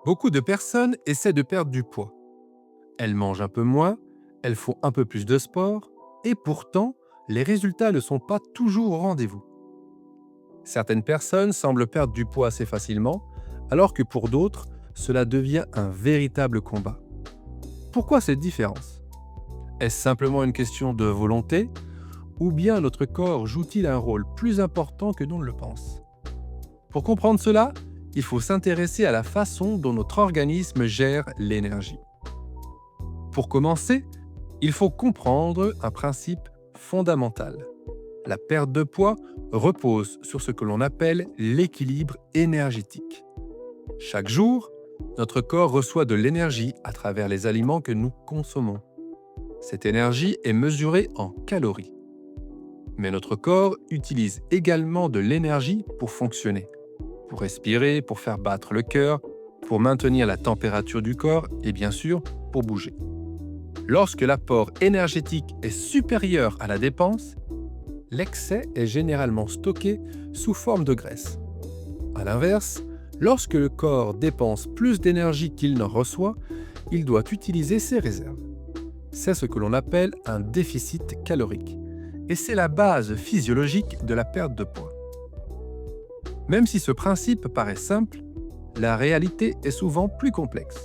Beaucoup de personnes essaient de perdre du poids. Elles mangent un peu moins, elles font un peu plus de sport, et pourtant, les résultats ne sont pas toujours au rendez-vous. Certaines personnes semblent perdre du poids assez facilement, alors que pour d'autres, cela devient un véritable combat. Pourquoi cette différence? Est-ce simplement une question de volonté, ou bien notre corps joue-t-il un rôle plus important que l'on ne le pense? Pour comprendre cela, il faut s'intéresser à la façon dont notre organisme gère l'énergie. Pour commencer, il faut comprendre un principe fondamental. La perte de poids repose sur ce que l'on appelle l'équilibre énergétique. Chaque jour, notre corps reçoit de l'énergie à travers les aliments que nous consommons. Cette énergie est mesurée en calories. Mais notre corps utilise également de l'énergie pour fonctionner, pour respirer, pour faire battre le cœur, pour maintenir la température du corps et bien sûr pour bouger. Lorsque l'apport énergétique est supérieur à la dépense, l'excès est généralement stocké sous forme de graisse. A l'inverse, lorsque le corps dépense plus d'énergie qu'il n'en reçoit, il doit utiliser ses réserves. C'est ce que l'on appelle un déficit calorique. Et c'est la base physiologique de la perte de poids. Même si ce principe paraît simple, la réalité est souvent plus complexe.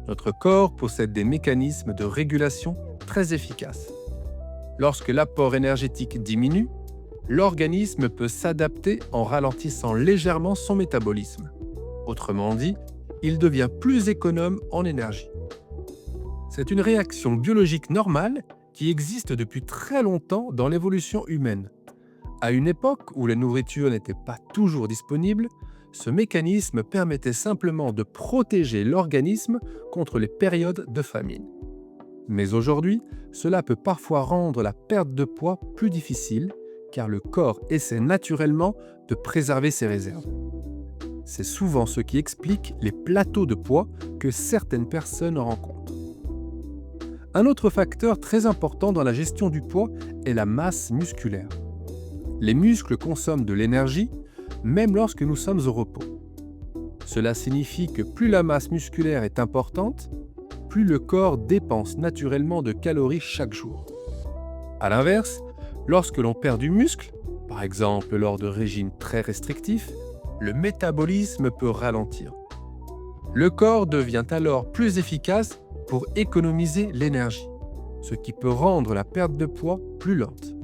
Notre corps possède des mécanismes de régulation très efficaces. Lorsque l'apport énergétique diminue, l'organisme peut s'adapter en ralentissant légèrement son métabolisme. Autrement dit, il devient plus économe en énergie. C'est une réaction biologique normale qui existe depuis très longtemps dans l'évolution humaine. À une époque où les nourritures n'étaient pas toujours disponibles, ce mécanisme permettait simplement de protéger l'organisme contre les périodes de famine. Mais aujourd'hui, cela peut parfois rendre la perte de poids plus difficile, car le corps essaie naturellement de préserver ses réserves. C'est souvent ce qui explique les plateaux de poids que certaines personnes rencontrent. Un autre facteur très important dans la gestion du poids est la masse musculaire. Les muscles consomment de l'énergie, même lorsque nous sommes au repos. Cela signifie que plus la masse musculaire est importante, plus le corps dépense naturellement de calories chaque jour. A l'inverse, lorsque l'on perd du muscle, par exemple lors de régimes très restrictifs, le métabolisme peut ralentir. Le corps devient alors plus efficace pour économiser l'énergie, ce qui peut rendre la perte de poids plus lente.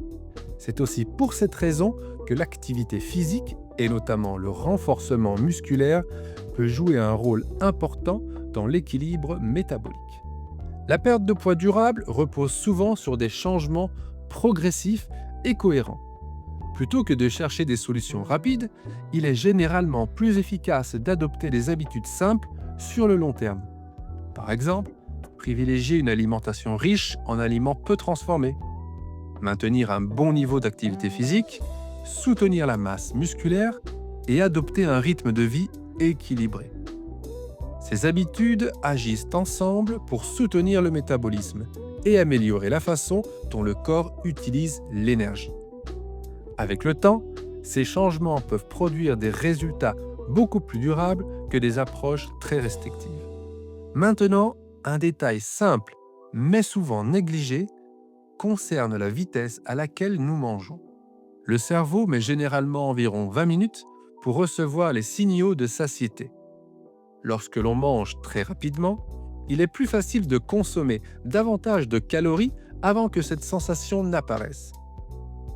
C'est aussi pour cette raison que l'activité physique, et notamment le renforcement musculaire, peut jouer un rôle important dans l'équilibre métabolique. La perte de poids durable repose souvent sur des changements progressifs et cohérents. Plutôt que de chercher des solutions rapides, il est généralement plus efficace d'adopter des habitudes simples sur le long terme. Par exemple, privilégier une alimentation riche en aliments peu transformés, maintenir un bon niveau d'activité physique, soutenir la masse musculaire et adopter un rythme de vie équilibré. Ces habitudes agissent ensemble pour soutenir le métabolisme et améliorer la façon dont le corps utilise l'énergie. Avec le temps, ces changements peuvent produire des résultats beaucoup plus durables que des approches très restrictives. Maintenant, un détail simple, mais souvent négligé, concerne la vitesse à laquelle nous mangeons. Le cerveau met généralement environ 20 minutes pour recevoir les signaux de satiété. Lorsque l'on mange très rapidement, il est plus facile de consommer davantage de calories avant que cette sensation n'apparaisse.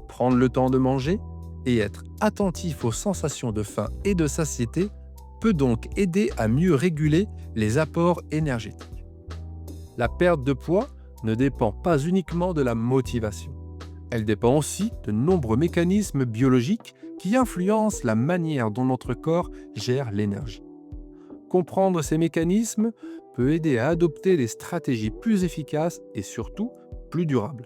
Prendre le temps de manger et être attentif aux sensations de faim et de satiété peut donc aider à mieux réguler les apports énergétiques. La perte de poids ne dépend pas uniquement de la motivation. Elle dépend aussi de nombreux mécanismes biologiques qui influencent la manière dont notre corps gère l'énergie. Comprendre ces mécanismes peut aider à adopter des stratégies plus efficaces et surtout plus durables.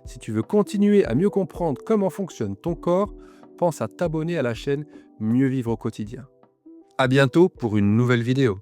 Si tu veux continuer à mieux comprendre comment fonctionne ton corps, pense à t'abonner à la chaîne Mieux vivre au quotidien. À bientôt pour une nouvelle vidéo.